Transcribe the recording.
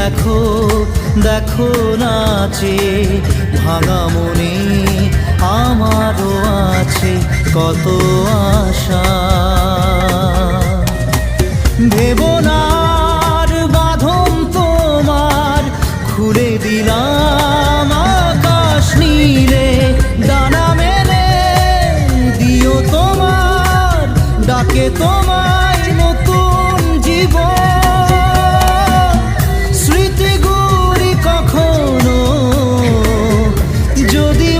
দেখো দেখো নাচে ভাঙা মনে আমারও আছে কত আশা। ভেবনার বাঁধন তোমার খুলে দিলাম আকাশ নীলে, ডানা মেলে দিও তোমার ডাকে তোমায় নতুন জীবন। স্মৃতিগুলি কখনো যদি